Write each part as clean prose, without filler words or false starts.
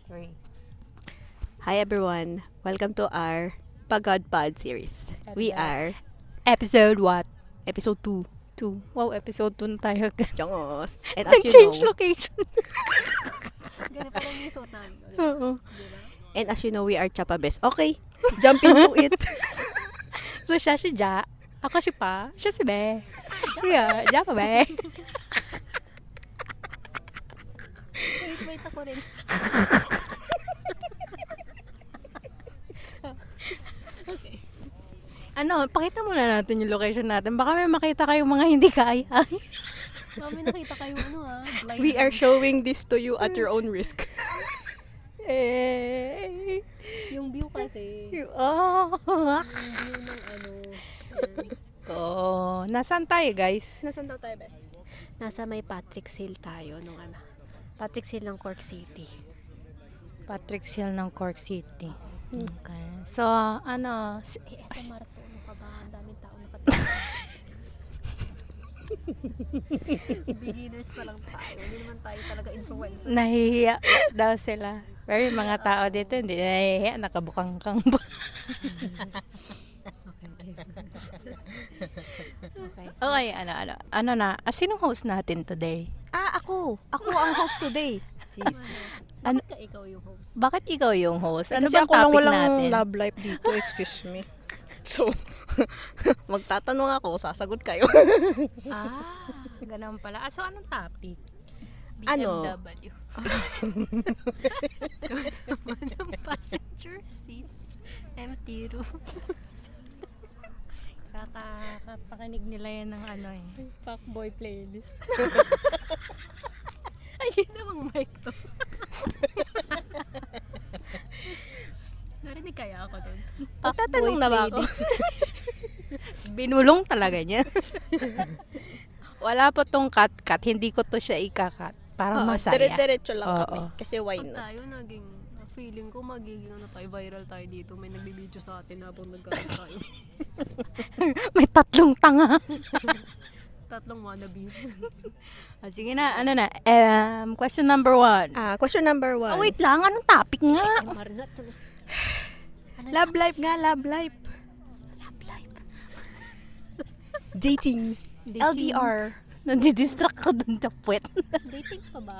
Three. Hi everyone, welcome to our Pagod Pod series. We are Episode what? episode 2. 2. Wow, episode 2 na tayo. Yongos. And as you Nag-change know, location. Ganun pala yung suot namin. Oo. and as you know, we are Chapabes. Okay, jump into it. So, siya si Ja. Ako si Pa. Siya si Be. Yeah, Ja pa Be. Wait ako rin. Okay. Ano, pakita muna natin yung location natin. Baka may makita kayong mga hindi kaya. Kami nakita kayo blind. We are showing this to you at your own risk. Eh. Yung view kasi, Oh. yung view ng Oh, nasaan tayo, guys? Nasaan daw tayo, Bes? nasa may Patrick's Hill tayo nung Patrick's Hill ng Cork City. Patrick's Hill ng Cork City. Okay. So, ano, Sa Marathon ka ba? Ang daming tao nakatulog. Beginners pa lang tayo. Hindi naman tayo talaga influencer. nahihiya daw sila. Pero yung mga tao dito, hindi nahihiya. Nakabukang-kang. Okay. Okay, ano na. Sinong host natin today? Ako. Ako ang host today. Jeez. Ano- Bakit ka ikaw yung host? Bakit ikaw yung host? Ano Kasi bang ako lang topic walang natin? love life dito, excuse me. So, magtatanong ako, sasagot kayo. Ganun pala. So, anong topic? Ano? BMW. Ang passenger seat. Empty room. Kakapakinig nila yan ng ano eh. Fuckboy playlist. Ay, yun namang mic to. Narinig kaya ako dun. Magtatanong na ba ako? Binulong talaga niya. Wala po tong cut-cut. Hindi ko to siya ikakat. Para masaya. Dire-diretso lang Oo. kami. Kasi why Pag not? tayo feeling ko magiging viral tayo dito. May nagbibideo sa atin habang nagkaroon tayo. May tatlong tanga. Tatlong wannabes. Sige na, ano na. Question number 1. Question number 1. Oh, wait lang. Anong topic nga? Ay, maringat. Love life nga, love life. Dating. LDR. Nandidistract ko dun sa puwet. Dating pa ba?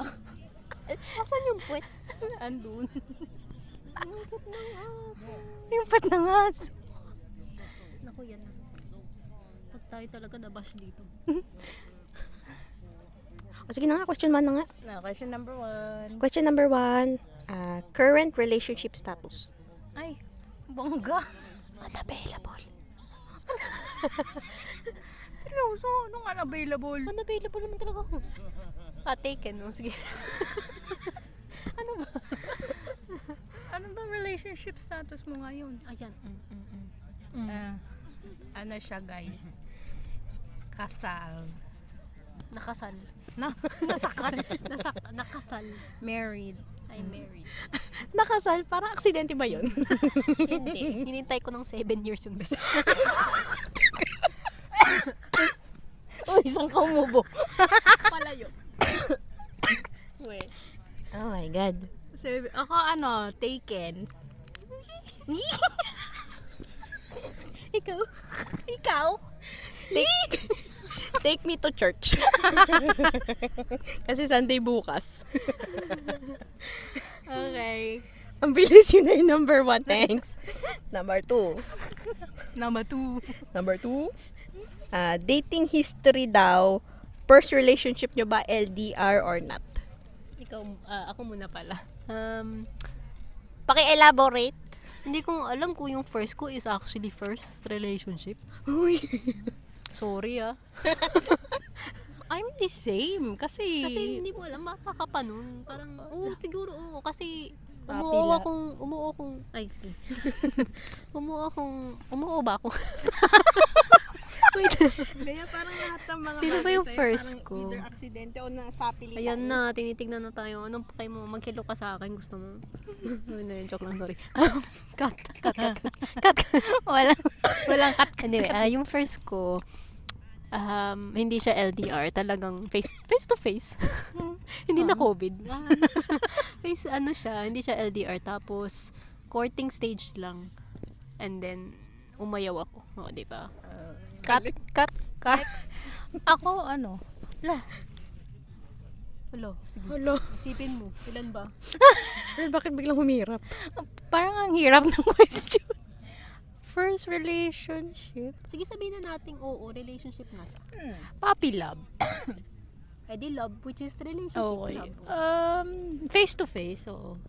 Asan yung puwet? Andun. Yung puwet ng aso. Yung puwet ng aso. Naku, yan na. Pag tayo talaga nabash dito. O sige na nga, question 1 na nga. No, question number 1. Question number 1. Current relationship status. Ay, bongga. Unavailable. Seryoso, anong unavailable? Unavailable naman talaga ako. Taken, no? Sige. Ano ba? Ano ba relationship status mo ngayon? Ayan. Ano siya, guys? Kasal. Nakasal. Nasakal. Nakasal. Married. I'm married. Nakasal, parang aksidente ba yun? Hindi. Hinintay ko ng 7 years yung best. Uy, isang kaumubo. Palayo. Wait. Oh my God. Ako taken. Ikaw? Ikaw? Take me to church. Kasi Sunday bukas. Okay. Ang bilis yun na yung number 1. Thanks. Number 2. Number 2. Number 2. Dating history daw. First relationship nyo ba LDR or not? Ikaw, ako muna pala. Paki-elaborate. Hindi ko alam kung yung first ko is actually first relationship. Uy. Sorry I'm the same. Kasi Kasi hindi mo alam, bata ka pa nun. Parang, siguro, kasi Papila. umuo akong, ay, sige. umuo ba ako? Wait. Kaya parang lahat ng mga Sino ba bagay yung sa'yo, first parang ko? either aksidente o nasapili Ayan tayo. na, tinitignan na tayo. Anong pakay mo? Maghilo ka sa akin. Gusto mo? Ayun na yun, joke lang, sorry. Cut. walang cut. Anyway, yung first ko, Hindi siya LDR, talagang face to face. Hindi na COVID. Face siya, hindi siya LDR, tapos courting stage lang. And then umayaw ako. O, di ba? Cut. Ako, Hello, sige. Hello. Isipin mo, ilan ba? Girl, bakit biglang humirap? parang ang hirap ng question. First relationship. Sige, sabihin na natin, oo, relationship na siya. Puppy love. Di love, which is relationship Okay. love. Face to face, oo.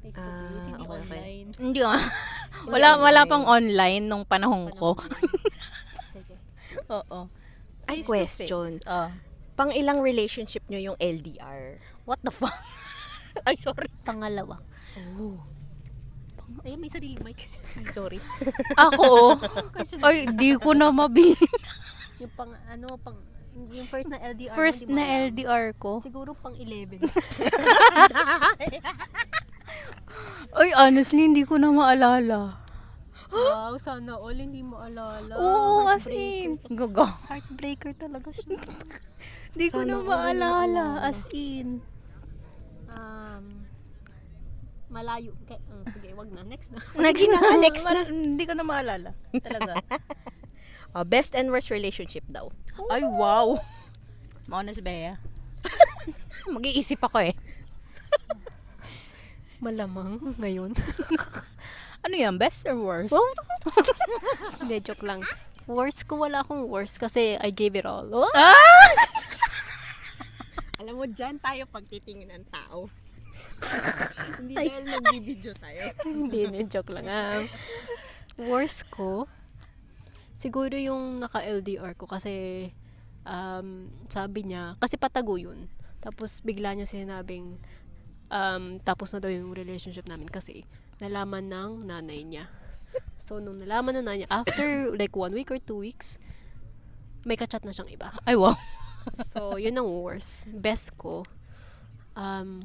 Face to face, hindi okay. online. Hindi nga. wala pang online nung panahon ko. Sige. Oo. Ay, Face to question. face. Pang ilang relationship nyo yung LDR? What the fuck? Ay, sorry. Pangalawa. Ayun, may sarili mic. Sorry. Ako? Ay, di ko na mabili. Yung yung first na LDR. First mo, di mo na alam. LDR ko. Siguro pang 11. Ay, honestly, hindi ko na maalala. Wow, sana all hindi mo alala. Oo, as in. Gaga. Heartbreaker talaga siya. Hindi ko Sana na all maalala. As in. Malayo. Sige, wag na. Next na. Next na. next na. Hindi ko na maalala. Talaga. Best and worst relationship daw. Ay, wow. Mauna si Bea. Mag-iisip ako eh. Malamang ngayon. Ano yan? Best or worst? Hindi, joke lang. Worst ko, wala akong worst kasi I gave it all. Oh? Alam mo, dyan tayo pagtitingin ng tao. Hindi dahil nag-video tayo. Hindi, joke lang. Worst ko, siguro yung naka-LDR ko kasi sabi niya, kasi patago yun. Tapos bigla niya sinabing tapos na daw yung relationship namin kasi nalaman ng nanay niya. So, nung nalaman ng nanay niya, after like 1 week or 2 weeks, may kachat na siyang iba. Ay, wow. So, yun ang worst. Best ko,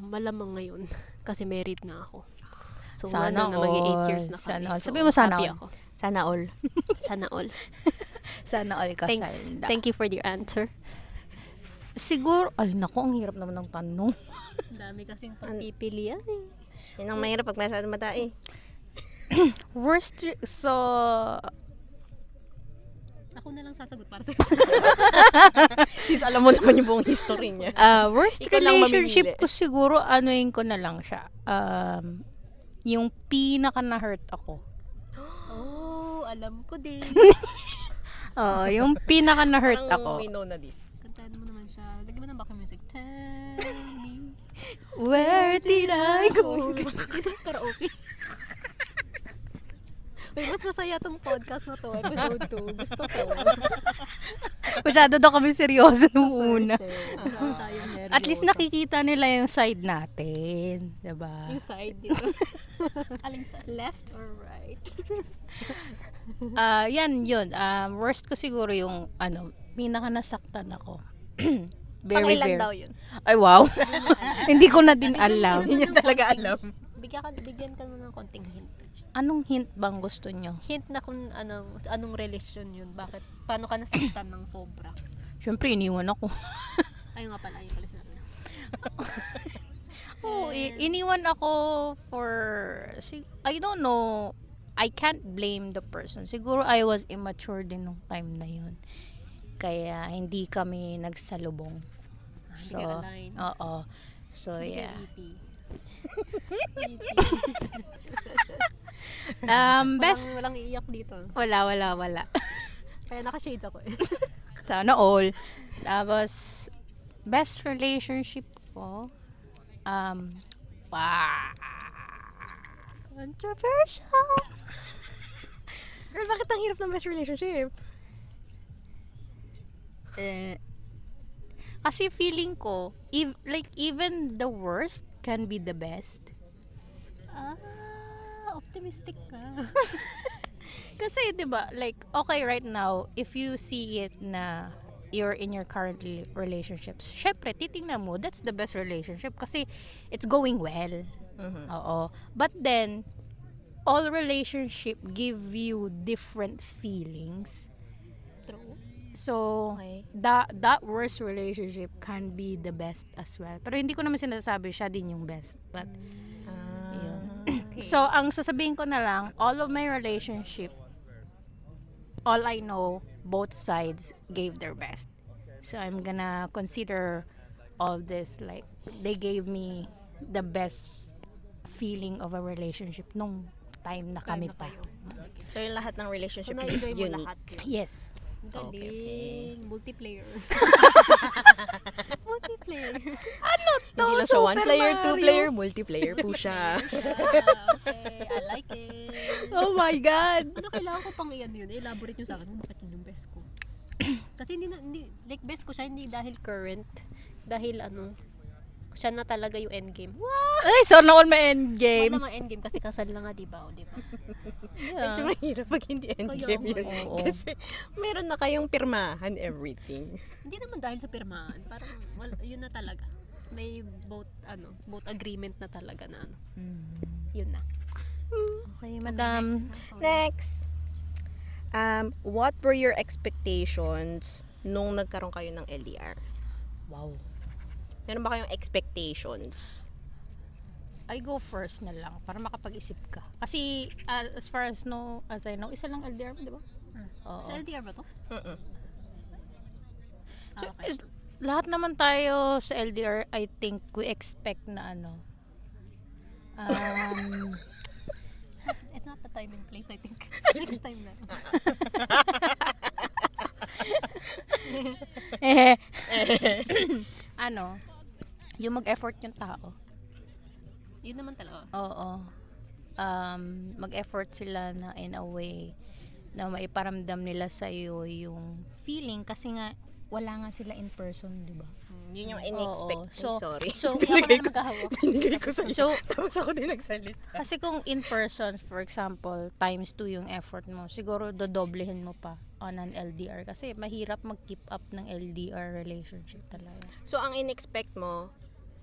malamang ngayon kasi married na ako. So, Sana na mag-8 all. years na kami. Sana all. So, Sabi mo sana happy all. ako. Sana all. Sana all. Sana all ka. Thanks. Thank you for your answer. Siguro, ay nako, ang hirap naman ng tanong. Dami kasing pagpipilian eh. Yan ang mahirap pag masyadong mata eh. So, Ako na lang sasagot para sa'yo. Since alam mo naman yung buong history niya. worst Ikaw lang relationship mamimili. ko siguro, anuin ko na lang siya. Yung pinaka na-hurt ako. Oh, alam ko din. Oo, yung pinaka na-hurt Parang ako. we know na this. Kantahan mo naman siya. Lagyan mo ng background music. Tell me. Where did I go? Karaoke. Uy, mas masaya tong podcast na to. Episode 2. Gusto ko. Masyado daw kami seryoso nung una. Masyado tayong nervous. At least nakikita nila yung side natin. Diba? Yung side dito. Aling side? Left or right? Yan, yun. Worst ko siguro yung, pinaka nasaktan ako. Pangilan daw yun. Ay, wow. Hindi ko na din alam. Hindi niya talaga alam. Bigyan ka mo ng konting hint. Anong hint bang gusto nyo? Hint na kung anong relasyon yun. Bakit? Paano ka nasaktan ng sobra? Siyempre, iniwan ako. Ayun nga pala, ayun pala sinabi na. Oo, iniwan ako for, I don't know, I can't blame the person. Siguro I was immature din nung time na yun. Kaya hindi kami nagsalubong. So, Hindi kayo aligned. oo. So, Hindi yeah. kayo Best, walang iiyak dito. wala. Kaya naka-shades ako eh. Sana all. Tapos, best relationship ko, wow. Controversial. Girl, bakit ang hirap ng best relationship? Kasi feeling ko, even the worst can be the best. Optimistic ka. Kasi, di ba, okay, right now, if you see it na you're in your current relationships, syempre, titingnan mo, that's the best relationship kasi it's going well. Oo. But then, all relationship give you different feelings. True. So, Okay. that worst relationship can be the best as well. Pero hindi ko naman sinasabi siya din yung best. But, yun. So, ang sasabihin ko na lang, all of my relationship, all I know, both sides gave their best. So, I'm gonna consider all this, like, they gave me the best feeling of a relationship nung time na kami pa. So, yung lahat ng relationship So, na-enjoy mo unique. lahat. Yes. Galing. Okay. Multiplayer. Multiplayer. Hindi lang siya one player, two player, multiplayer po siya. Okay, I like it. Oh my God! Ano, kailangan ko pang iyan yun. Elaborate nyo sa akin kung bakit yun yung best ko. Kasi hindi, like best ko siya, hindi dahil current. Dahil siya na talaga yung endgame. Ay, so na all my endgame. Wala naman endgame kasi kasal lang nga, diba? O, diba? Medyo mahirap pag hindi endgame Kaya yun. nga, oo. Kasi meron na kayong pirmahan, everything. Hindi naman dahil sa pirmahan. Parang, yun na talaga. May both agreement na talaga na Yun na. Okay, madam. Next. What were your expectations nung nagkaroon kayo ng LDR? Wow. Meron ba kayong expectations? I go first na lang para makapag-isip ka. Kasi as far as I know, isa lang LDR mo, di ba? Oo. Sa LDR ba to? Mm-mm. So, Okay. lahat naman tayo sa LDR, I think we expect na It's not the time and place, I think. Next time na. yung mag-effort yung tao. Yun naman talaga. Oo. Mag-effort sila na in a way na maiparamdam nila sa iyo yung feeling kasi nga wala nga sila in person, di ba? Yun yung in-expect. Oo. So, Sorry. So, Hindi ako na magkahawak. Binigay ko sa'yo. So, Tapos ako din nagsalita. kasi kung in person, for example, times 2 yung effort mo, siguro dodoblehin mo pa on an LDR kasi mahirap mag-keep up ng LDR relationship talaga. So, ang in-expect mo,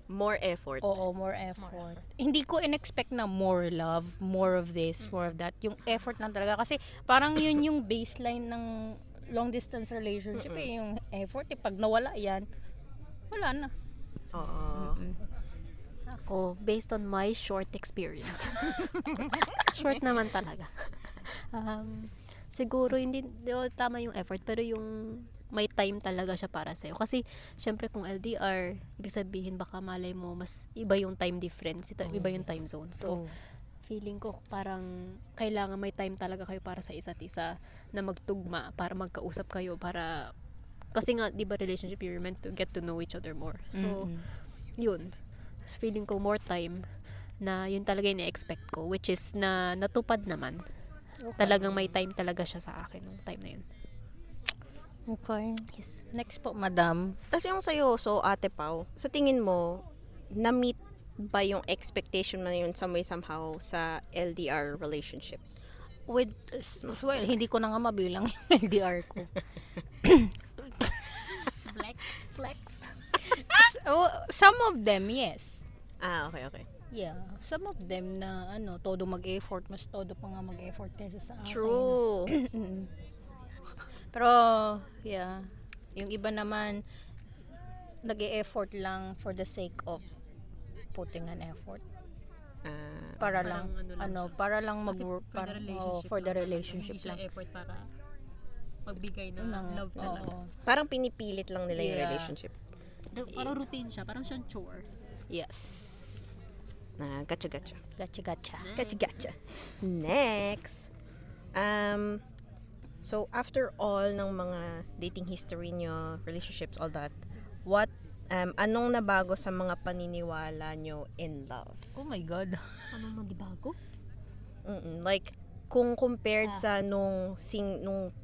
more effort. Oo, more effort. Hindi ko in-expect na more love, more of this, more of that. Yung effort lang talaga. Kasi parang yun yung baseline ng long distance relationship yung effort. Pag nawala yan, wala na. Oo. Ako, based on my short experience. Short naman talaga. Siguro, hindi tama yung effort, pero yung may time talaga siya para sa'yo. Kasi, syempre kung LDR, ibig sabihin baka malay mo, mas iba yung time difference, iba yung time zone. So, feeling ko parang kailangan may time talaga kayo para sa isa't isa na magtugma, para magkausap kayo, para, kasi nga, di ba relationship, you're meant to get to know each other more. So, yun. Feeling ko more time na yun talaga yung na-expect ko, which is na natupad naman. Talagang may time talaga siya sa akin nung time na yun. Okay. Yes. Next po, madam. Tapos yung sa'yo, so Ate Pao, sa tingin mo, na-meet ba yung expectation mo na yun some way somehow sa LDR relationship? With, well, hindi ko na nga mabilang yung LDR ko. Flex. So, some of them, yes. Okay. Yeah. Some of them na, todo mag-effort, mas todo pa nga mag-effort kaysa sa akin. True. Pero, yeah. Yung iba naman, nag-e-effort lang for the sake of putting an effort. Para lang, para lang for the relationship lang. effort para magbigay ng love talaga. Oo. Parang pinipilit lang nila yung Yeah. relationship. Parang routine siya, parang siyang chore. Yes. Gotcha. Gotcha. Next. So, after all ng mga dating history nyo, relationships, all that, what, anong nabago sa mga paniniwala nyo in love? Oh my God. Anong nagbago? Like, kung compared sa nung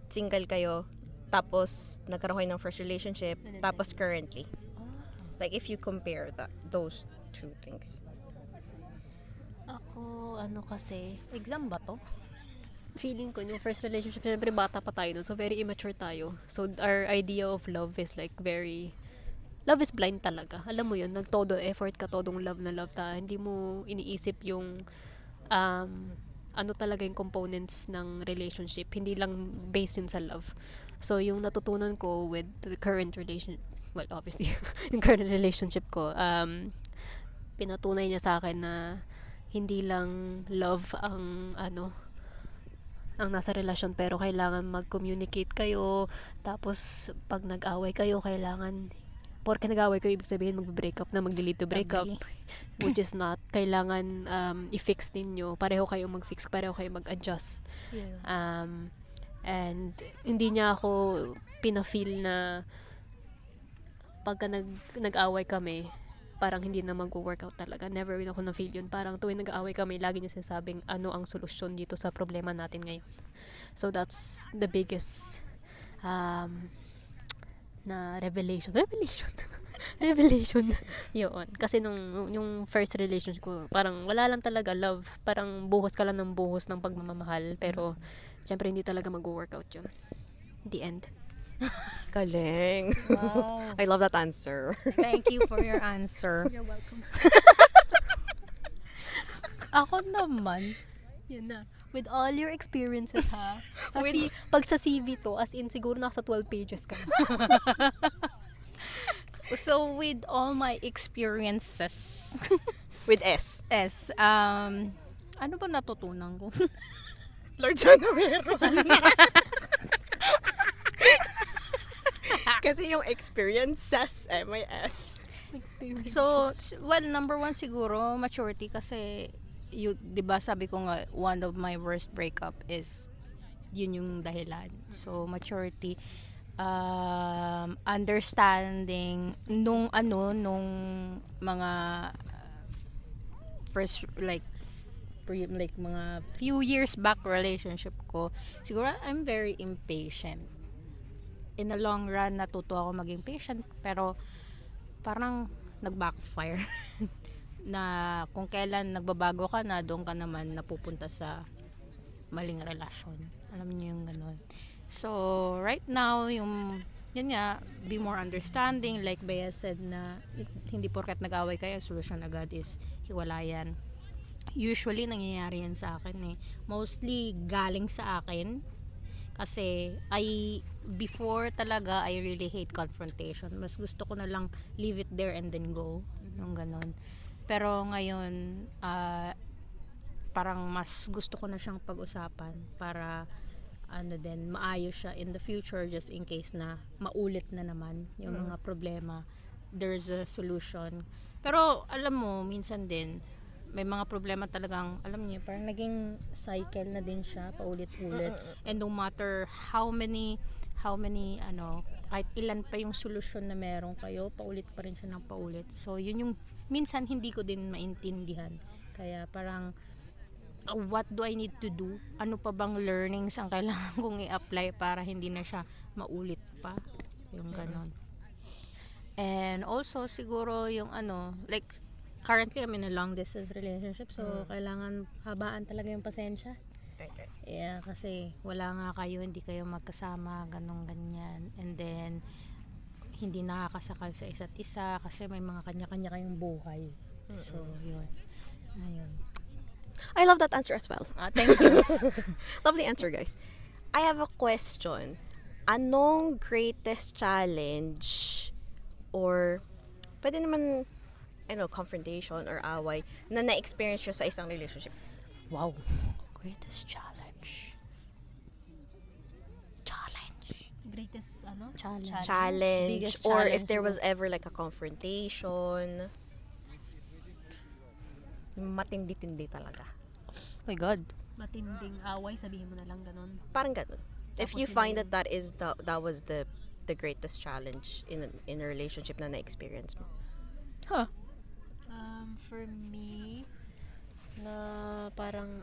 single kayo, tapos nagkaroon kayo ng first relationship, tapos currently. Like, if you compare those two things. Ako, kasi, Exam ba to? feeling ko yung first relationship, syempre bata pa tayo nun, so very immature tayo. So our idea of love is like love is blind talaga. Alam mo yun, nagtodo effort ka, todong love na love ta. Hindi mo iniisip yung ano talaga yung components ng relationship. Hindi lang based yun sa love. So, yung natutunan ko with the current well, obviously, yung current relationship ko, pinatunay niya sa akin na hindi lang love ang nasa relasyon, pero kailangan mag-communicate kayo. Tapos, pag nag-away kayo, kailangan, porke nag-away kayo, ibig sabihin mag-break up na, mag-lead to break up. Tabi. Which is not. Kailangan i-fix ninyo. Pareho kayong mag-fix, pareho kayong mag-adjust. Yeah. And hindi niya ako pina-feel na pagka nag-away kami, parang hindi na mag-workout talaga. Never rin ako na-feel yun. Parang tuwing nag-aaway kami, lagi niya sinasabing ano ang solusyon dito sa problema natin ngayon. So, that's the biggest na revelation. Revelation. Yun. Kasi yung first relationship ko, parang wala lang talaga love. Parang buhos ka lang ng buhos ng pagmamahal. Pero, syempre, hindi talaga mag-workout yun. The end. Galing. Wow. I love that answer. Thank you for your answer. You're welcome. Ako naman, Yan na. With all your experiences, ha? With- Pag sa CV to, as in, siguro nasa 12 pages ka. so with all my experiences, With S. ano ba natutunan ko? Lord, sana meron. Kasi yung experiences, M-I-S. Experiences. So, well, number one siguro, maturity kasi, di ba sabi ko nga, one of my worst breakup is, yun yung dahilan. So, maturity, understanding, nung mga first, like mga few years back relationship ko, siguro, I'm very impatient. In the long run, natuto ako maging patient, pero parang nag-backfire. Na kung kailan nagbabago ka na, doon ka naman napupunta sa maling relasyon. Alam niyo yung ganun. So, right now, yun nga, be more understanding. Like Bea said na, hindi porkat nag-away kayo, solution agad is hiwalayan. Usually, nangyayari yan sa akin eh. Mostly, galing sa akin. Kasi, before talaga, I really hate confrontation. Mas gusto ko na lang leave it there and then go. Yung ganon. Pero ngayon, parang mas gusto ko na siyang pag-usapan para maayos siya in the future, just in case na maulit na naman yung mga problema. There's a solution. Pero alam mo, minsan din, may mga problema talagang, alam niyo, parang naging cycle na din siya, paulit-ulit. And no matter how many, kahit ilan pa yung solusyon na meron kayo, paulit pa rin siya ng paulit. So, yun yung, minsan hindi ko din maintindihan. Kaya parang, what do I need to do? Ano pa bang learnings ang kailangan kong i-apply para hindi na siya maulit pa? Yung ganon. And also, siguro yung like, currently I'm in a long distance relationship, so kailangan habaan talaga yung pasensya. Okay. Yeah, kasi wala nga kayo, hindi kayo magkasama, ganong ganyan. And then hindi nakakasakal sa isa't isa kasi may mga kanya-kanya kayong buhay. So, yun. Ayun. I love that answer as well. Thank you. Lovely answer, guys. I have a question. Anong greatest challenge or pwede naman confrontation or away na na-experience nyo sa isang relationship? Wow. Greatest challenge. Greatest, Challenge. Biggest Or challenge if there was ever like a confrontation. Matindi-tindi talaga. Oh my God. matinding away, sabihin mo na lang ganun. Parang ganun. If Tapos you yun find yung- that was the greatest challenge in a relationship na na-experience mo. Huh. For me, na parang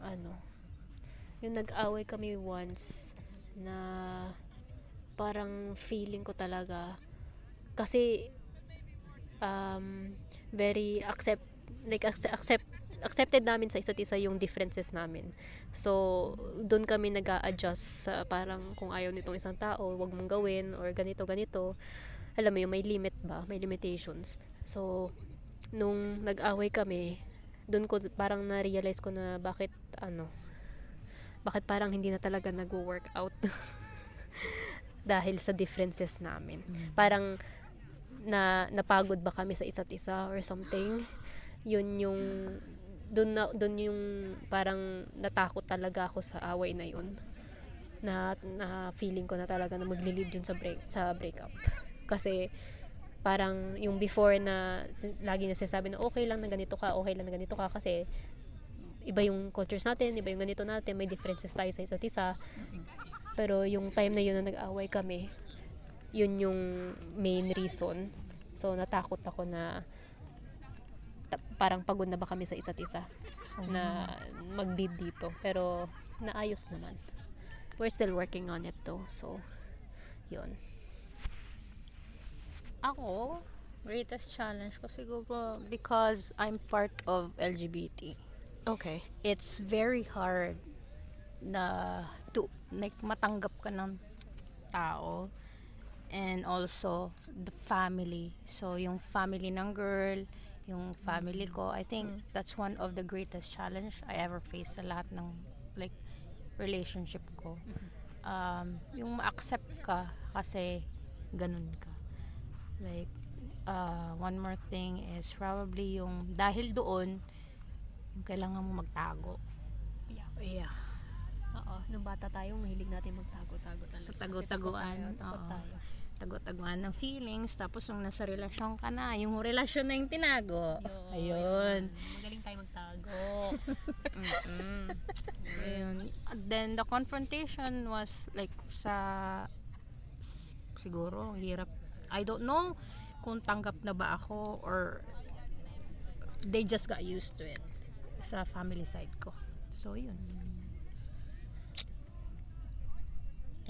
yung nag-away kami once na parang feeling ko talaga kasi very accepted namin sa isa't isa yung differences namin. So, doon kami nag-a-adjust sa parang kung ayaw nitong isang tao, wag mong gawin or ganito. Alam mo yung may limit ba? May limitations. So, nung nag-away kami, doon ko parang na-realize ko na bakit parang hindi na talaga nag-work out. dahil sa differences namin. Parang napagod ba kami sa isa't isa or something. Yun yung doon yung parang natakot talaga ako sa away na yun. Na feeling ko na talaga na magli-lead yun sa breakup. Kasi parang yung before na lagi na sinasabi na okay lang na ganito ka kasi iba yung cultures natin, iba yung ganito natin, may differences tayo sa isa't isa. Pero yung time na yun na nag-away kami, yun yung main reason. So natakot ako na parang pagod na ba kami sa isa't isa na mag-lead dito. Pero naayos naman. We're still working on it though. So, yun. Ako, greatest challenge ko siguro because I'm part of LGBT. Okay. It's very hard na to like matanggap ka ng tao and also the family. So yung family ng girl, yung family ko, I think that's one of the greatest challenge I ever faced sa lahat ng like relationship ko. Yung ma-accept ka kasi ganun ka. Like one more thing is probably yung dahil doon yung kailangan mo magtago. Yeah. Oo, nung bata tayo, mahilig natin magtago-tago talaga. Tago-taguan. Takot tayo. Tago-taguan ng feelings. Tapos nung nasa relasyon ka na, yung relasyon na yung tinago. Ayun. Magaling tayo magtago. Ayun. Then the confrontation was like siguro hirap. I don't know kung tanggap na ba ako or they just got used to it sa family side ko. So yun.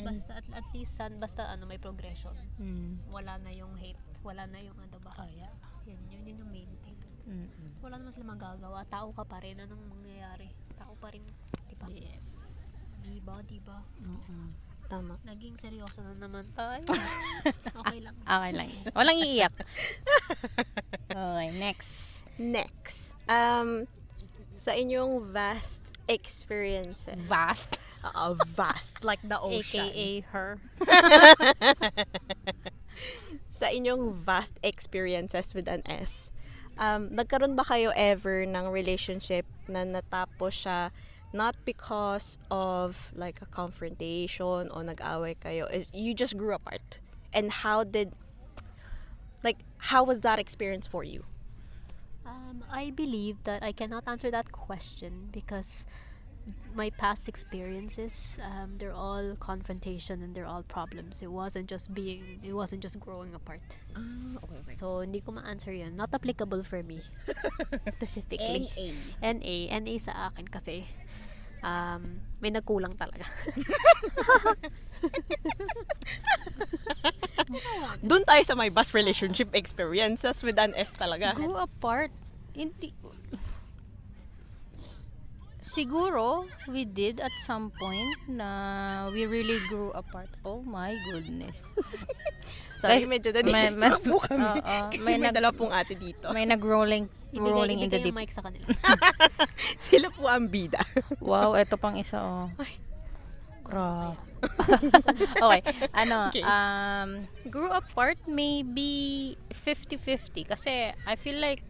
And, At least basta may progression. Wala na yung hate, wala na yung ano ba. oh yeah. Yun yung main thing. Wala naman sila magagawa. Tao ka pa rin. Anong mangyayari? Tao pa rin. Diba? Yes. Diba? Tama. Naging seryoso na naman tayo. Okay lang. Okay lang. Walang iiyak. Okay, next. Next. Sa inyong vast experiences. Vast. Vast. Like the ocean. AKA her. Sa inyong vast experiences with an S, nagkaroon ba kayo ever ng relationship na natapos siya not because of like a confrontation o nag-away kayo, you just grew apart? And how was that experience for you? I believe that I cannot answer that question because my past experiences, they're all confrontation and they're all problems. It wasn't just growing apart. Okay. So, hindi ko ma-answer yan. Not applicable for me. Specifically. NA sa akin kasi may nagkulang talaga. Doon tayo sa my best relationship experiences with an S talaga. Grew apart. Hindi. Siguro, we did at some point na we really grew apart. Oh my goodness. Sorry, Guys, medyo na-disturb po kami. Kasi may may dala pong ate dito. May nag-rolling in the Ibigay deep. yung mic sa kanila. Sila po ang bida. Wow, eto pang isa oh. Crap. Okay, Okay. Grew apart maybe 50-50 kasi I feel like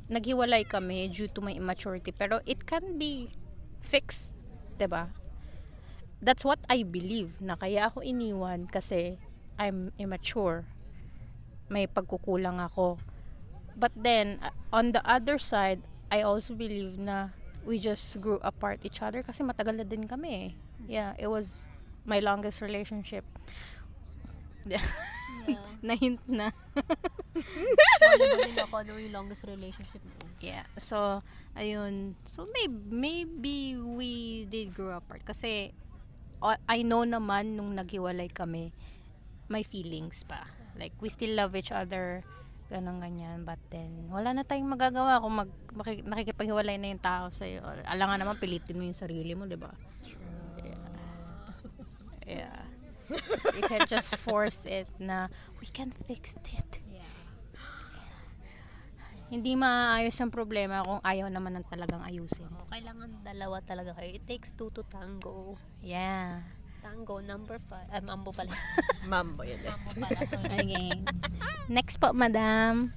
naghiwalay kami due to my immaturity pero it can be fixed, 'di ba? That's what I believe na kaya ako iniwan kasi I'm immature. May pagkukulang ako. But then on the other side, I also believe na we just grew apart each other kasi matagal na din kami. Yeah, it was my longest relationship. Na-hint na. Wala ba din ako yung longest relationship mo? Yeah. So, ayun. So, maybe we did grow apart. Kasi, I know naman nung naghiwalay kami, may feelings pa. Like, we still love each other. Ganyan. But then, wala na tayong magagawa kung nakikipaghiwalay na yung tao sa'yo. Alangan naman, pilitin mo yung sarili mo, di ba? Yeah. You can just force it na, we can fix it. Hindi maayos ang problema kung ayaw naman ng talagang ayusin. Kailangan dalawa talaga kayo. It takes two to tango. Yeah. Tango number 5. Mambo pala. Mambo yun. Yes. Mambo pala. Sorry. Okay. Next po, madam.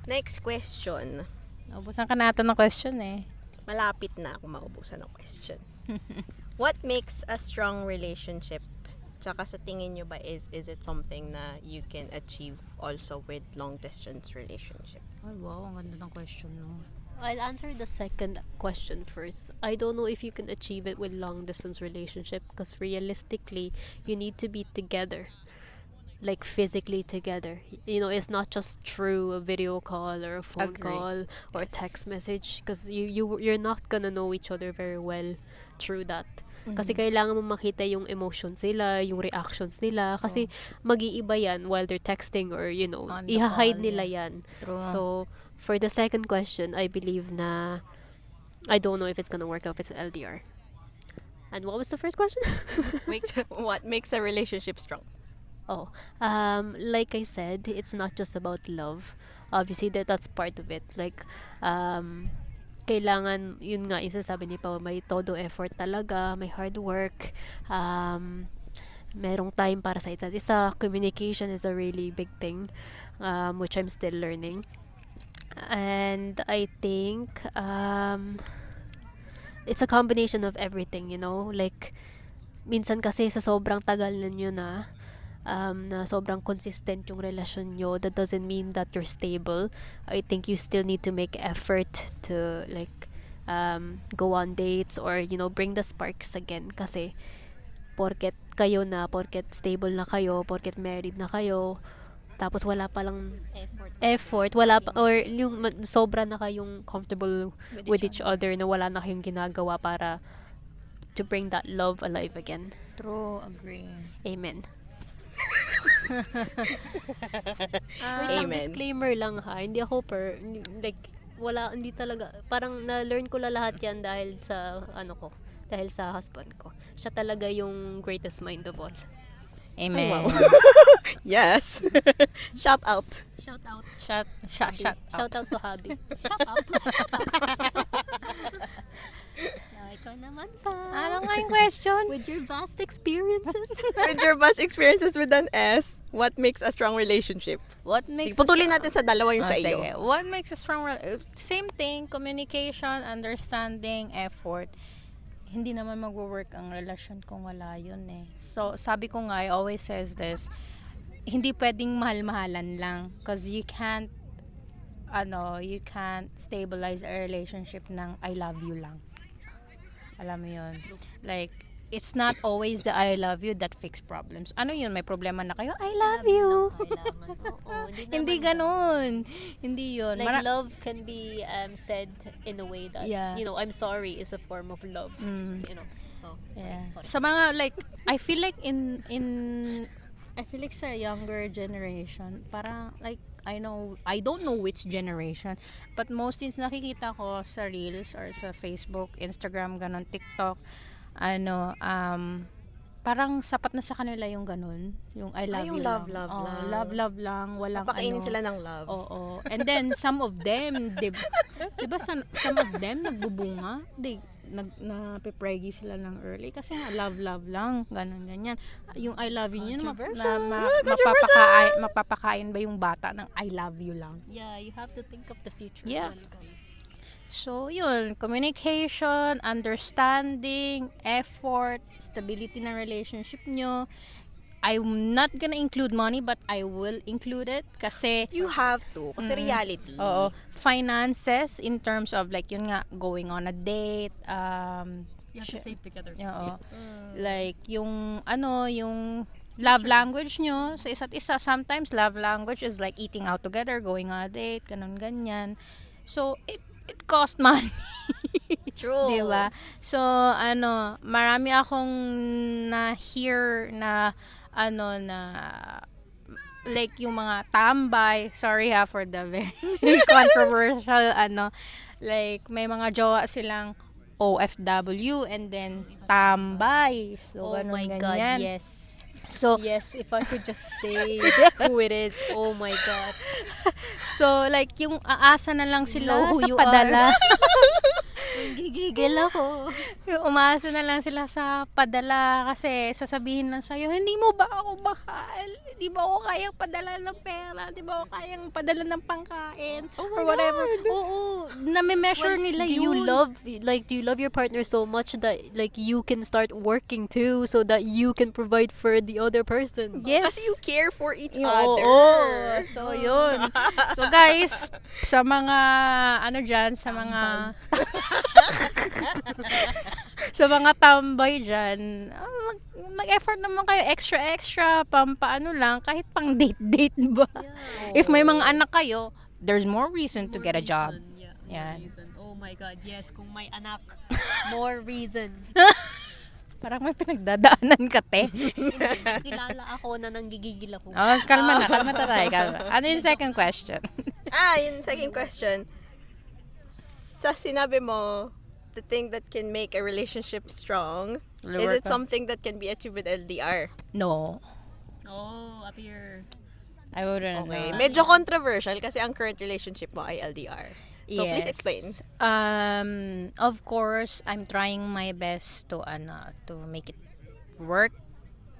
Next question. Ubusan ka natin ng question eh. Malapit na ako maubusan ng question. What makes a strong relationship? Tsaka sa tingin nyo ba is it something na you can achieve also with long distance relationship? Ay, wow. Ang ganda ng question, no? I'll answer the second question first. I don't know if you can achieve it with long distance relationship because realistically, you need to be together, like physically together. You know, it's not just through a video call or a phone Agree. call or text message because you're not gonna know each other very well through that. Kasi kailangan mo makita yung emotions nila, yung reactions nila. Kasi mag-iiba yan while they're texting or, you know, On the i-hide call, nila yeah. yan. True. So, for the second question, I believe na I don't know if it's gonna work out if it's LDR. And what was the first question? What makes a relationship strong? Oh, like I said, it's not just about love. Obviously, that's part of it. Like, kailangan, yun nga, isa sabi ni Pao, may todo effort talaga, may hard work, merong time para sa isa't isa. Communication is a really big thing, which I'm still learning. And I think, it's a combination of everything, you know? Like, minsan kasi sa sobrang tagal ninyo na sobrang consistent yung relasyon nyo, that doesn't mean that you're stable. I think you still need to make effort to like go on dates or, you know, bring the sparks again. Kasi porket stable na kayo, porket married na kayo, tapos wala pa lang effort, wala pa, or yung sobra na kayong comfortable with each other na wala na kayong ginagawa para to bring that love alive again. True. Agree. Amen. Wait lang, Amen. disclaimer lang ha. Hindi ako hindi talaga, parang na-learn ko lahat yan dahil sa dahil sa husband ko. Siya talaga yung greatest mind of all. Amen. Wow. Yes. Shout out. Shout out. Shout Shout out to Habi. Shout out. Ikaw naman pa. Ano nga yung question? With your vast experiences. With your past experiences with an S, what makes a strong relationship? What makes Putulin natin sa dalawa yung sa iyo. sige. What makes a strong same thing, communication, understanding, effort. Hindi naman magwo-work ang relasyon kung wala yun eh. So, sabi ko nga, I always says this, hindi pwedeng mahal-mahalan lang because you can't stabilize a relationship ng I love you lang. Alam mo yun? Like, it's not always the I love you that fix problems. Ano yun? May problema na kayo? I love you. Hindi ganun. Hindi yun. Like love can be said in a way that, Yeah. you know, I'm sorry is a form of love. You know, so Yeah. sorry. Sa mga like I feel like sa younger generation, parang like I don't know which generation, but mostly nakikita ko sa Reels or sa Facebook, Instagram, ganon, TikTok, parang sapat na sa kanila yung ganon, yung I love yung you love, lang. love lang. Love lang, walang Papakainin sila ng love. Oo. And then some of them, diba some of them nagbubunga, napipregi sila ng early kasi nga love lang, ganun ganyan. Yung I love you yun mapapakain ba yung bata ng I love you lang? Yeah, you have to think of the future Yeah. as well, guys. So yun, communication, understanding, effort, stability ng relationship nyo. I'm not gonna include money, but I will include it kasi You have to. Kasi reality. oo, finances in terms of like yun nga, going on a date, You have to save together. oo. Like yung yung love language nyo sa isa't isa. Sometimes love language is like eating out together, going on a date, ganun-ganyan. So it cost money. True. Diba? So, marami akong na-hear na, like yung mga tambay, sorry for the very controversial, like may mga jowa silang OFW and then tambay. So, Oh ganun, my God, ganyan. yes. So, Yes, if I could just say who it is. Oh my God. so like yung aasa na lang sila Know who sa you padala. Gigigil ako. Umaasa na lang sila sa padala kasi sasabihin lang sa'yo, hindi mo ba ako mahal? Hindi ba ako kayang padala ng pera? Hindi ba ako kayang padala ng pangkain? Or whatever. Oo, nami-measure nila do yun. you love your partner so much that like you can start working too so that you can provide for the other person? Yes. Kasi you care for each Oo, other. so yun. So guys, sa mga ano dyan, sa mga sa mga tambay dyan, mag-effort naman kayo extra pampaano lang, kahit pang date ba? If may mga anak kayo, there's more reason to get a job. Yeah, Yan. reason. Oh my God, yes, kung may anak, more reason. Parang may pinagdadaanan ka, te. Kilala ako na nanggigigil ako. Oh, kalma tayo, kalma. Ano yung second question? Yung second question. Sa sinabi mo, the thing that can make a relationship strong, is it something that can be achieved with LDR? No. Oh, up here. I wouldn't Okay. know. Medyo controversial kasi ang current relationship mo ay LDR. So, please Yes. explain. Of course, I'm trying my best to make it work,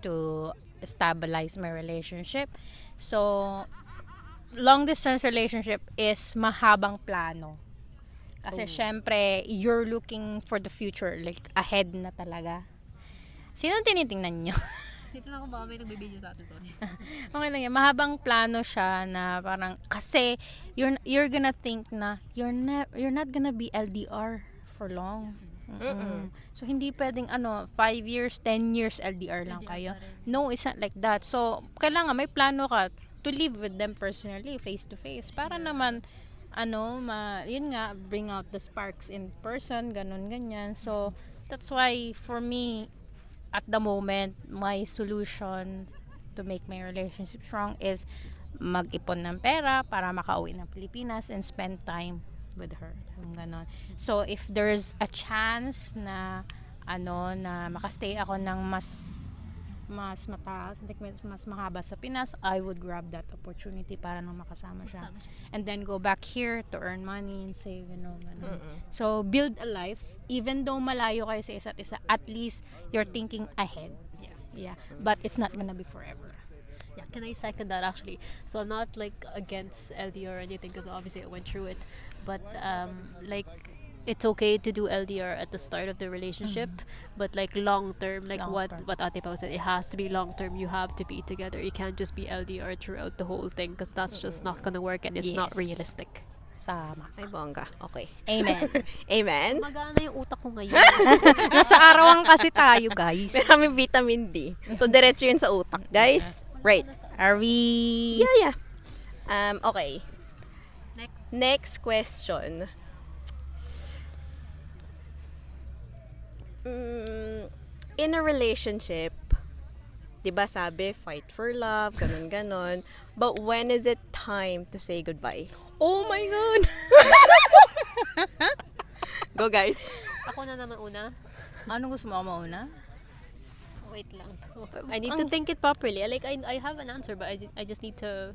to stabilize my relationship. So, long distance relationship is mahabang plano. Kasi syempre, you're looking for the future, like ahead na talaga. Sino tinitingnan nyo? Dito na ako baka may nagbibideo sa atin, sorry. Okay lang yan. Mahabang plano siya na parang, kasi you're gonna think na you're not gonna be LDR for long. So, hindi pwedeng 5 years, 10 years LDR lang kayo. No, it's not like that. So, kailangan may plano ka to live with them personally, face to face. Para naman, yun nga, bring out the sparks in person, ganun, ganyan. So, that's why, for me, at the moment, my solution to make my relationship strong is mag-ipon ng pera para makauwi ng Pilipinas and spend time with her. Ganon. So, if there's a chance na na makastay ako ng mas mataas, like mas mahaba sa Pinas, I would grab that opportunity para nang makasama siya. And then go back here to earn money and save, ganon. So, build a life. Even though malayo kayo sa isa't isa, at least you're thinking ahead. Yeah. But it's not gonna be forever. Yeah, can I second that actually? So I'm not like against LDR or anything because obviously I went through it, but like it's okay to do LDR at the start of the relationship, but like long term, like Long what term. Ate Pao said, it has to be long term. You have to be together. You can't just be LDR throughout the whole thing because that's just not gonna work and it's not Yes. realistic. Tama. Ay, bongga. Okay. Amen. Amen. Magana yung utak ko ngayon. Nasa arawan kasi tayo, guys. Maraming vitamin D. So, diretso yun sa utak. Guys, right. Are we... Yeah. Okay. Next question. In a relationship, di ba sabi, fight for love, ganon. But when is it time to say goodbye? Oh my God! Go, guys. Ako na naman una. Anong gusto mo mauna? Wait lang. I need to think it properly. Like I have an answer but I just need to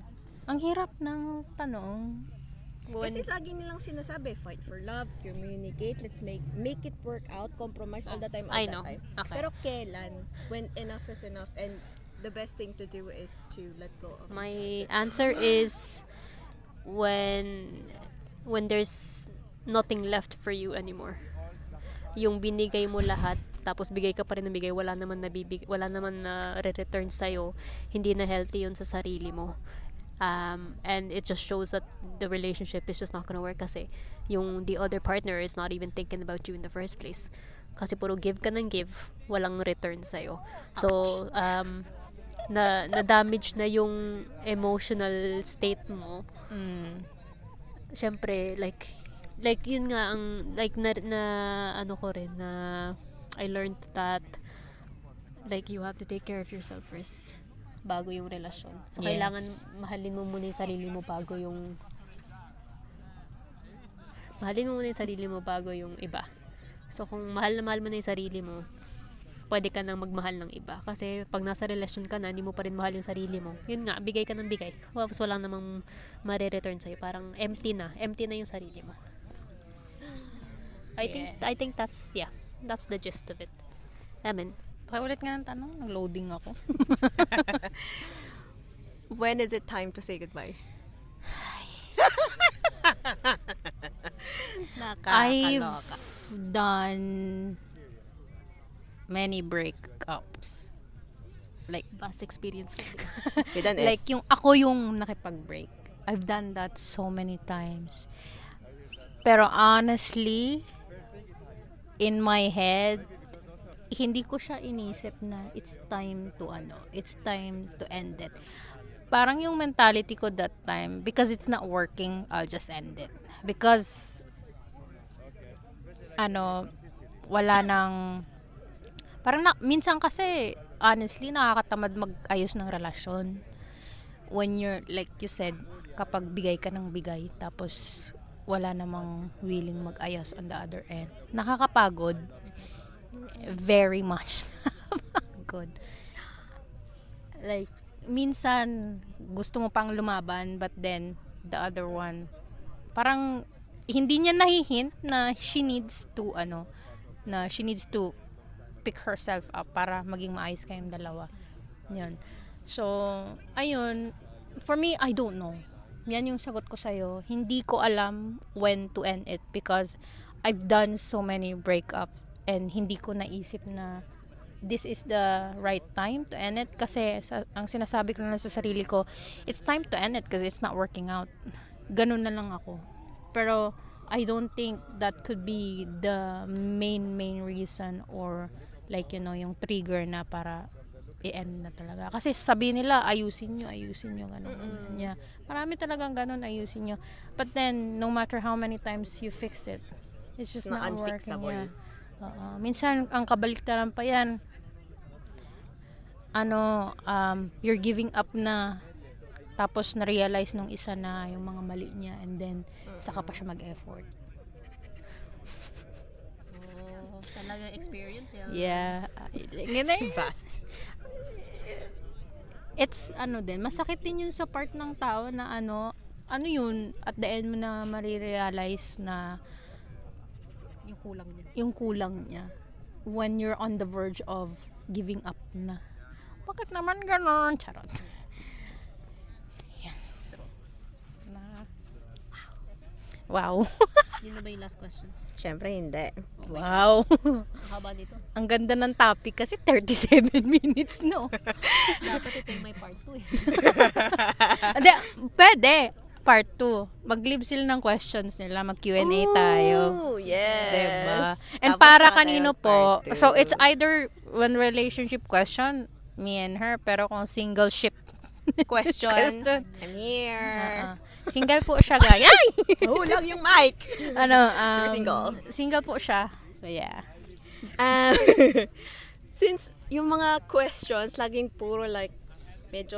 Ang hirap ng tanong. Kasi lagi nilang sinasabi, fight for love, communicate, let's make it work out, compromise all the time, I the know. time. Okay. Pero kailan? When enough is enough and the best thing to do is to let go of My answer is when there's nothing left for you anymore. Yung binigay mo lahat, tapos bigay ka pa rin ng bigay, wala naman na re-return sa'yo, hindi na healthy yun sa sarili mo. And it just shows that the relationship is just not gonna work kasi yung the other partner is not even thinking about you in the first place. Kasi puro give ka ng give, walang return sa'yo. So, na-damage na yung emotional state mo. Siyempre, like yun nga ang na ano ko rin na I learned that like you have to take care of yourself first bago yung relasyon. So Yes. kailangan mahalin mo muna yung sarili mo bago yung iba. So kung mahal na mahal mo na yung sarili mo, pwede ka nang magmahal ng iba. Kasi pag nasa relasyon ka na, hindi mo pa rin mahal yung sarili mo. Yun nga, bigay ka ng bigay. Tapos walang namang mare-return sa'yo. Parang empty na yung sarili mo. I think that's the gist of it. Amen. Paulit nga ng tanong, nag-loading ako. When is it time to say goodbye? I've done many breakups. Like, Past experience ko din. With an like S. yung ako yung nakipag-break. I've done that so many times. Pero honestly, in my head, hindi ko siya inisip na it's time to end it. Parang yung mentality ko that time, because it's not working, I'll just end it. Because, wala nang, minsan kasi, honestly, nakakatamad mag-ayos ng relasyon. When you're, like you said, kapag bigay ka ng bigay, tapos wala namang willing mag-ayos on the other end. Nakakapagod. Very much nakakapagod. Like, minsan, gusto mo pang lumaban, but then, the other one, parang, hindi niya nahihint na she needs to pick herself up para maging maayos kayong dalawa. Yun. So, ayun, for me, I don't know. Yan yung sagot ko sa'yo. Hindi ko alam when to end it because I've done so many breakups and hindi ko naisip na this is the right time to end it kasi ang sinasabi ko na sa sarili ko, it's time to end it kasi it's not working out. Ganun na lang ako. Pero I don't think that could be the main reason or like yung trigger na para i-end na talaga. Kasi sabi nila, ayusin nyo, ganun. Yeah. Marami talagang ganun, ayusin nyo. But then, no matter how many times you fix it, it's just not working. Yeah. Minsan, ang kabaliktaran pa yan, you're giving up na, tapos na-realize nung isa na yung mga mali niya, and then, saka pa siya mag-effort. Talaga experience yan. Yeah. It's vast. It's din, masakit din yun sa part ng tao na yun, at the end mo na marirealize na yung kulang niya when you're on the verge of giving up na. Bakit naman ganon? Charot. Yan. Wow. Yun na ba yung last question? Syempre, hindi. Wow. Haba dito. Ang ganda ng topic kasi 37 minutes, no? Dapat ito yung may part 2 eh. Hindi, pwede. Part 2. Mag-leave sila ng questions nila. Mag-Q&A tayo. Ooh, yes. Diba? And Tapos para saka kanino tayo po, part two. so it's either one relationship question, me and her, pero kung single ship Question. question, I'm here. single po siya, guys. Ay! Hulang yung mic. Super single. Single po siya. So, yeah. Since yung mga questions, laging puro like, medyo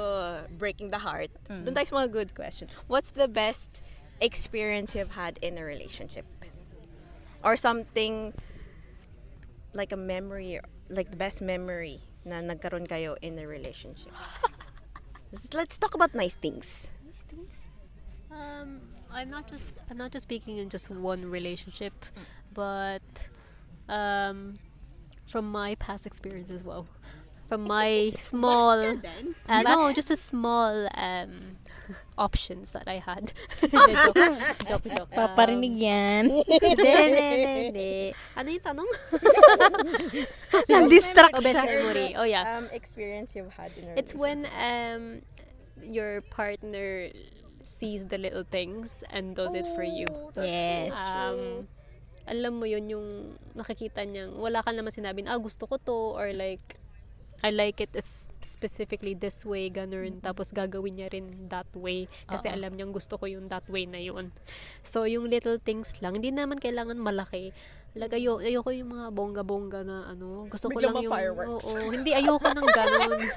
breaking the heart. Doon tayo sa mga good question. What's the best experience you've had in a relationship? Or something like a memory, like the best memory na nagkaroon kayo in a relationship. Let's talk about nice things. I'm not just speaking in just one relationship, but from my past experience as well. From my small, just a small options that I had. joke. Paparinig yan. Hindi. Ano yung tanong? Distract Best siya. memory. Oh yeah. Experience you've had in a It's when your partner sees the little things and does it for you. Yes. Alam mo yun, yung nakikita niyang wala ka naman sinabi na gusto ko to, or like I like it specifically this way, ganun. Tapos gagawin niya rin that way kasi alam niyang gusto ko yung that way na yun. So yung little things lang, hindi naman kailangan malaki. Like ayoko yung mga bongga-bongga na gusto ko Biglang lang yung fireworks. hindi ayoko ng ganun.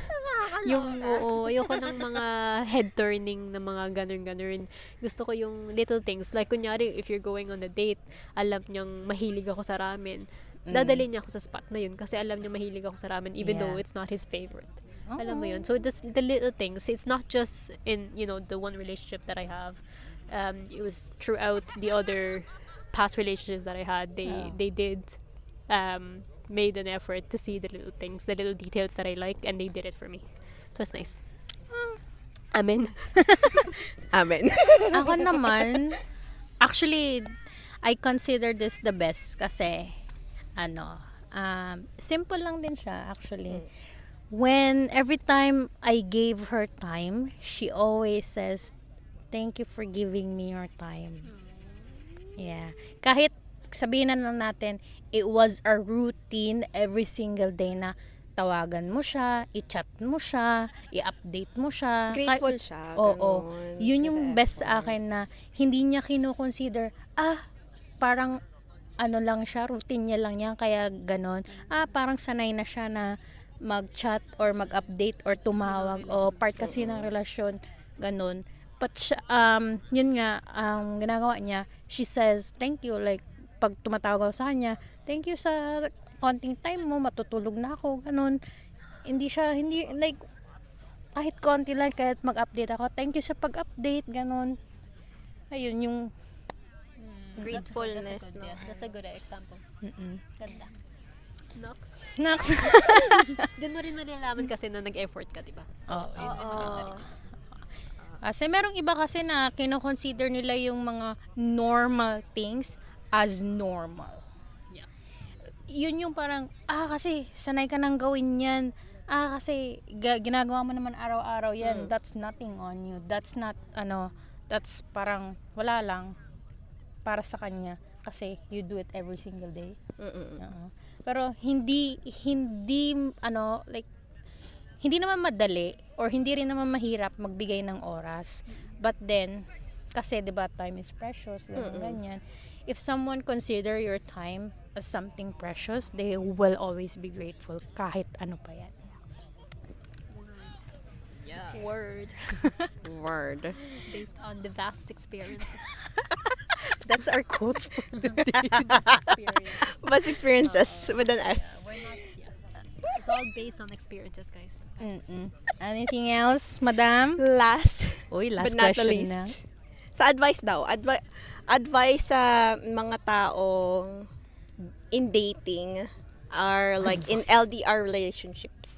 Ayoko ng mga head turning na mga ganun. Gusto ko yung little things. Like kunyari if you're going on a date, alam niyang mahilig ako sa ramen. Dadalhin niya ako sa spot na yun kasi alam niya mahilig ako sa ramen even though it's not his favorite. Alam mo yun. So the little things, it's not just in the one relationship that I have. It was throughout the other past relationships that I had, they did made an effort to see the little things, the little details that I like, and they did it for me. So it's nice. Amen. Amen. Ako naman, actually, I consider this the best kasi, simple lang din siya actually. When every time I gave her time, she always says, "Thank you for giving me your time." Yeah. Kahit sabihin na lang natin, it was a routine every single day na tawagan mo siya, i-chat mo siya, i-update mo siya. Grateful siya. Oo. ganun, Yun for yung the best sa efforts. akin na hindi niya kino-consider, parang lang siya, routine niya lang yan, kaya ganon. Parang sanay na siya na mag-chat or mag-update or tumawag o part kasi ng relasyon, ganon. But siya, yun nga, ang ginagawa niya, she says, thank you, like, pag tumatawag ako sa kanya, thank you sa konting time mo, matutulog na ako, ganun. Hindi, like, kahit konti lang, kahit mag-update ako, thank you sa pag-update, ganun. Ayun, yung, Gratefulness, no? That's a good example. Ganda. Nox. Next. Doon mo rin malalaman kasi na nag-effort ka, diba? So, yun. Kasi merong iba kasi na kino-consider nila yung mga normal things as normal. Yeah. Yun yung parang, kasi sanay ka nang gawin yan. Kasi ginagawa mo naman araw-araw yan. That's nothing on you. That's not, that's parang wala lang para sa kanya. Kasi you do it every single day. Pero hindi, like, hindi naman madali or hindi rin naman mahirap magbigay ng oras. But then, kasi 'di ba time is precious, ganyan. If someone consider your time as something precious, they will always be grateful kahit ano pa yan. Word. Word. Based on the vast experience. That's our quotes for Experience. Best experiences with an S. We're not, It's all based on experiences, guys. Anything else, madam? Last, Uy, last but not the question least. na. Sa advice daw. Advice sa mga taong in dating are like in LDR relationships.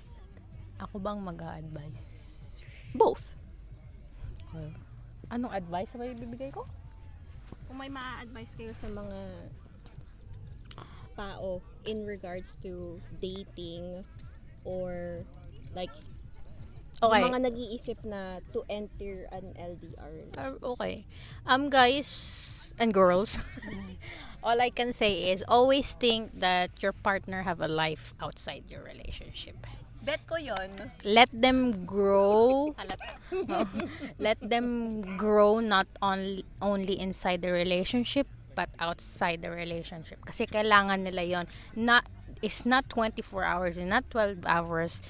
Ako bang mag-a-advise? Both. Anong advice ba ibibigay ko? Kung may ma-advise kayo sa mga tao in regards to dating or like Okay. mga nag-iisip na to enter an LDR relationship. Okay. Guys and girls, all I can say is always think that your partner have a life outside your relationship. Bet ko yon. Let them grow. Let them grow not only inside the relationship but outside the relationship. Kasi kailangan nila yon. It's not 24 hours, it's not 12 hours.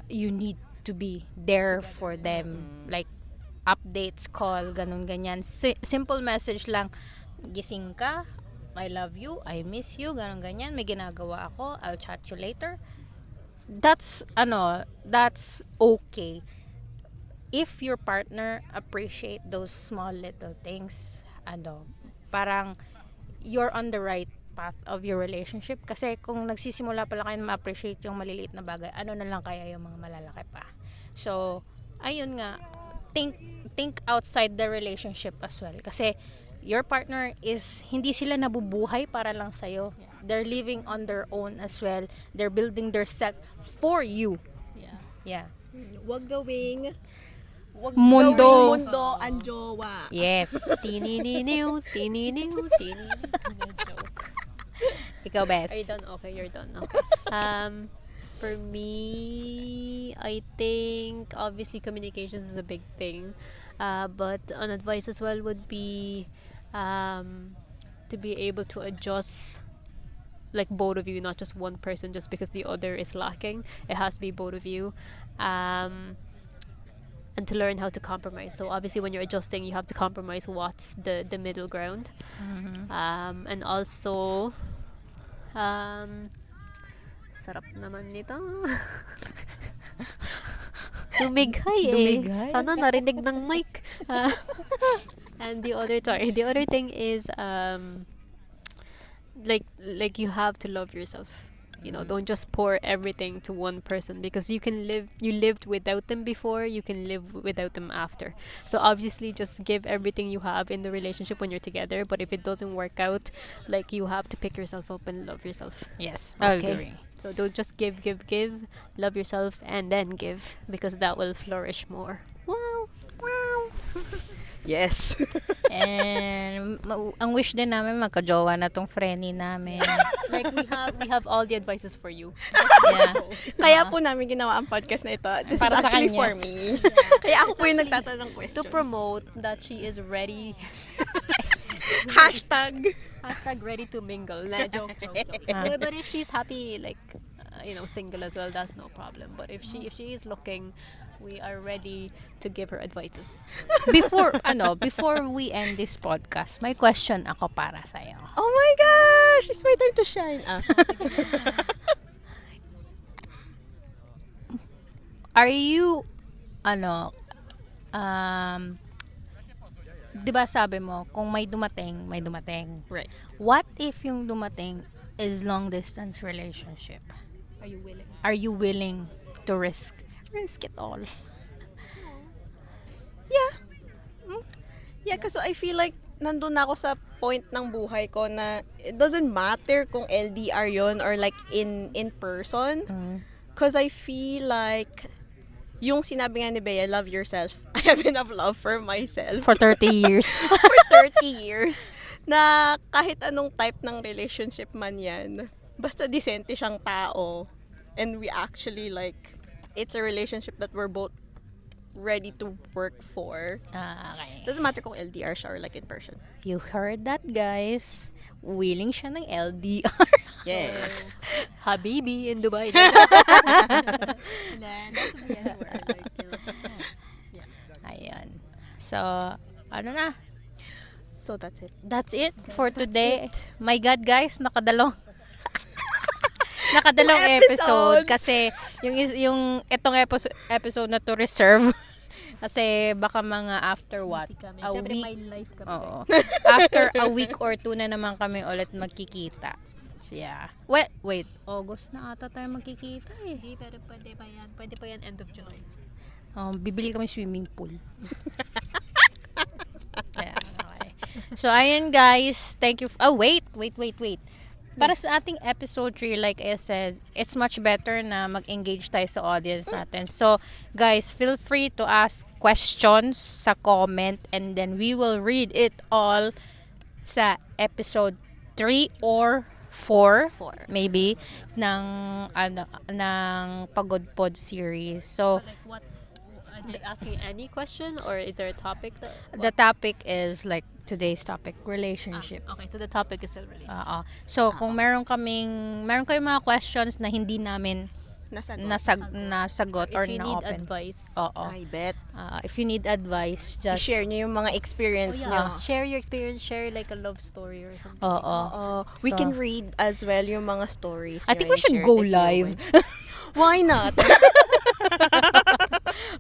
You need to be there for them. Like, updates, call, ganun, ganyan. Simple message lang. Gising ka, I love you, I miss you, ganun, ganyan. May ginagawa ako, I'll chat you later. That's okay. If your partner appreciate those small little things, parang you're on the right path of your relationship. Kasi kung nagsisimula pala kayo na ma-appreciate yung maliliit na bagay, ano na lang kaya yung mga malalaki pa. So, ayun nga, think outside the relationship as well. Kasi your partner is, hindi sila nabubuhay para lang sa'yo. They're living on their own as well. They're building their self for you. Yeah. Wag gawing Mundo. mundo ang jowa. Yes. Tininiw, tininiw, tininiw. Joke. Ikaw, Bes. Are you done? Okay, you're done. Okay. For me, I think obviously communications is a big thing. But an advice as well would be to be able to adjust, like, both of you, not just one person just because the other is lacking. It has to be both of you. And to learn how to compromise. So obviously when you're adjusting, you have to compromise what's the middle ground. And also sarap naman nito. Lumighay eh. Lumighay? Sana narinig ng mic. And the other thing is like you have to love yourself. Don't just pour everything to one person, because you lived without them before, you can live without them after. So obviously just give everything you have in the relationship when you're together, but if it doesn't work out, like, you have to pick yourself up and love yourself. Yes, Okay. agree. So don't just give, love yourself and then give, because that will flourish more. Wow. Yes. And ang wish din namin magka-jowa na tong Frenny namin. Like, we have all the advices for you. Yeah. Kaya po namin ginawa ang podcast na ito. This Para is sa actually kanya. for me. Kaya ako po yung nagtatanong To questions. promote that she is ready. Hashtag. #ready to mingle. Nah, joke. But if she's happy, like, single as well, that's no problem. But if she is looking, we are ready to give her advices. Before we end this podcast, may question ako para sa'yo. Oh my gosh! It's my time to shine. Are you, di ba sabi mo, kung may dumating, may dumating. Right. What if yung dumating is long distance relationship? Are you willing? Are you willing to risk it all? Yeah. Yeah, kasi I feel like nandun na ako sa point ng buhay ko na it doesn't matter kung LDR yon or like in person. Because I feel like yung sinabi nga ni Bea, love yourself. I have enough love for myself For 30 years. for 30 years na kahit anong type ng relationship man yan, basta decente siyang tao and we actually like, it's a relationship that we're both ready to work for. Okay. Doesn't matter kung LDR siya or like in person. You heard that, guys. Willing siya ng LDR. Yes. Habibi in Dubai. Ayan. So, ano na? So that's it. That's it for today. My God, guys, nakadalawang episode kasi yung itong episode na to reserve kasi baka mga after what? A Siyempre, week. my life kami. Oo. After a week or two na naman kami ulit magkikita. So, yeah. Wait. August na ata tayo magkikita eh. Hindi, pero pwede pa yan. Pwede pa yan end of July. Bibili kami swimming pool. Yeah, okay. So, ayun guys. Thank you. Wait. Para sa ating episode 3, like I said, it's much better na mag-engage tayo sa audience natin. So, guys, feel free to ask questions sa comment and then we will read it all sa episode 3 or 4 maybe ng Pagod Pod series. So, Like, are they asking any question, or is there a topic that... the topic is like today's topic, relationships. Okay, so the topic is still relationship. So, kung meron kayong mga questions na hindi namin nasagot or If you need na-open. advice, I bet. If you need advice, just I-share niyo yung mga experience niyo. share your experience, share like a love story or something. We So- can read as well yung mga stories. I think we should go live. Why not?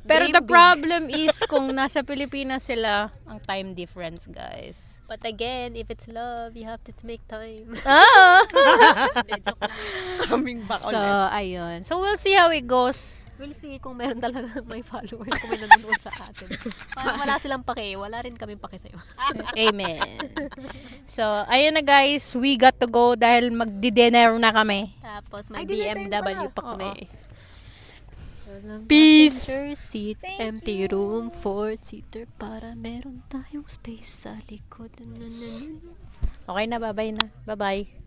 Pero Dream the big. problem is kung nasa Pilipinas sila, ang time difference, guys. But again, if it's love, you have to make time. Coming back So, ulit. ayun. So, we'll see how it goes. We'll see kung meron talaga may followers, kung may nanonood sa atin. Parang wala silang pake, wala rin kami pake sa'yo. Amen. So, ayun na guys. We got to go dahil magdi-dinner na kami. Tapos may Ay, dinner time BMW pala. pa kami. Peace! Passenger seat, empty room, 4-seater para meron tayong space sa likod. Okay na, bye-bye na. Bye-bye.